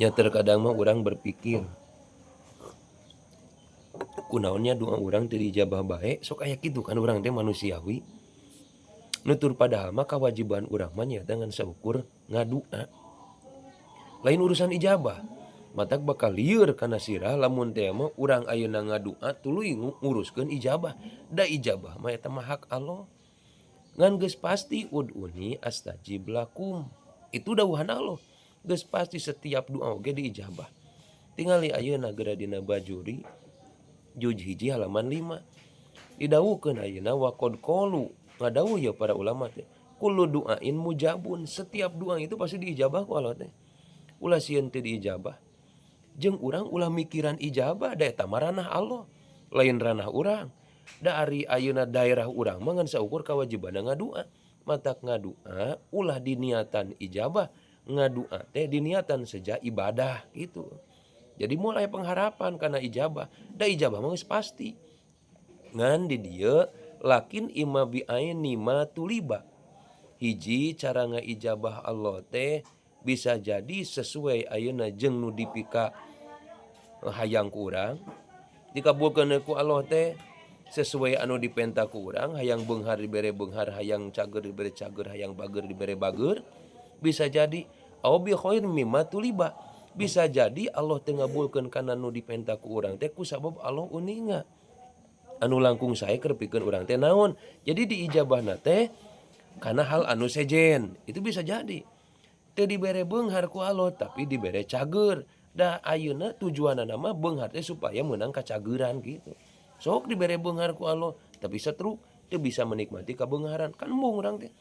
Ya terkadang mah urang berpikir, kunaonnya doa urang teu dijabah bae, sok aya kitu kan urang teh manusiawi. Nutur padahal mah kewajiban urang mah nya dengan saukur ngadua. Lain urusan ijabah. Matak bakal lieur kana sirah lamun teh mah urang ayeuna ngadua tuluy nguruskeun ijabah. Da ijabah mah eta mah hak Allah. Ngan geus pasti ud'uni astajib lakum. Itu dawuhan Allah. Geus pasti setiap doa oge diijabah. Tingali ayeuna geura dina Bajuri juz 1 halaman 5. Didawuhkeun ayeuna wa qad qalu. Ngadawuh ya para ulama teh. Kullu du'ain mujabun. Setiap doa itu pasti diijabah ku Allah teh. Ulah sieun teu diijabah. Jeung urang ulah mikiran ijabah da eta mah ranah Allah. Lain ranah urang. Da ari ayeuna daerah urang mah ngan saukur kawajibanna ngadua. Matak ngadua ulah diniatan ijabah. Ngadua teh diniatan saja ibadah gitu. Jadi mulai pengharapan karena ijabah. Da ijabah mah geus pasti. Ngan di dieu lakin imma bi aini ma tuliba. Hiji cara ngaijabah Allah teh bisa jadi sesuai ayeuna jeung nu dipika hayang ku urang. Dikabulkeun ku Allah teh sesuai anu dipenta ku urang, hayang beunghar dibere beunghar, hayang cager dibere cager, hayang bager dibere bager. Bisa jadi au bi khair mimma tuliba. Bisa jadi Allah teu ngabulkeun kana nu dipenta ku urang teh ku sabab Allah uninga. Anu langkung sae keur pikeun urang teh naon. Jadi diijabahna teh kana hal anu sejen. Itu bisa jadi. Teu dibere beunghar ku Allah tapi dibere cager. Da ayeuna tujuanna mah beunghar teh supaya meunang kacageran gitu. Sok dibere beunghar ku Allah tapi satruk teu bisa menikmati kabeungharan. Kan embung urang teh.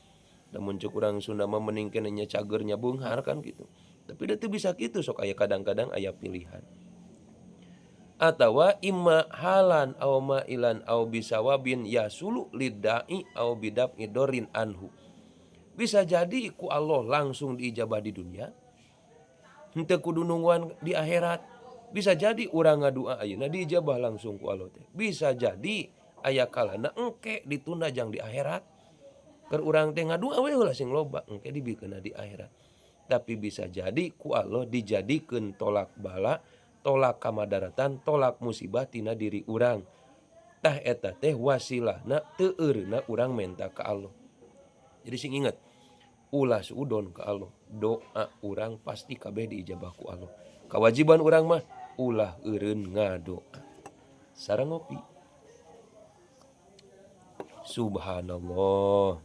Da mun ceuk urang Sunda mah mending keneh nya cager nya beunghar kan gitu. Tapi da teu bisa kitu sok aya kadang-kadang aya pilihan. Atawa imma halan aw ma'ilan aw bisawabin yasulu lidda'i aw bidaf'i dorin anhu. Bisa jadi ku Allah langsung diijabah di dunia, henteu kudu nungguan di akhirat. Bisa jadi urang ngadua ayeuna diijabah langsung ku Allah teh. Bisa jadi aya kalana engke ditunda jang di akhirat. Keur urang teh ngadua we heula sing loba, engke dibikeunna di akhirat. Tapi bisa jadi ku Allah dijadikeun tolak bala, tolak kamadaratan, tolak musibah tina diri urang. Tah eta teh wasilahna teu eureuna urang menta ka Allah. Jadi sing inget, ulah suudon ka Allah. Doa urang pasti kabeh diijabah ku Allah. Kewajiban urang mah ulah eureun ngadoa. Sareng ngopi. Subhanallah.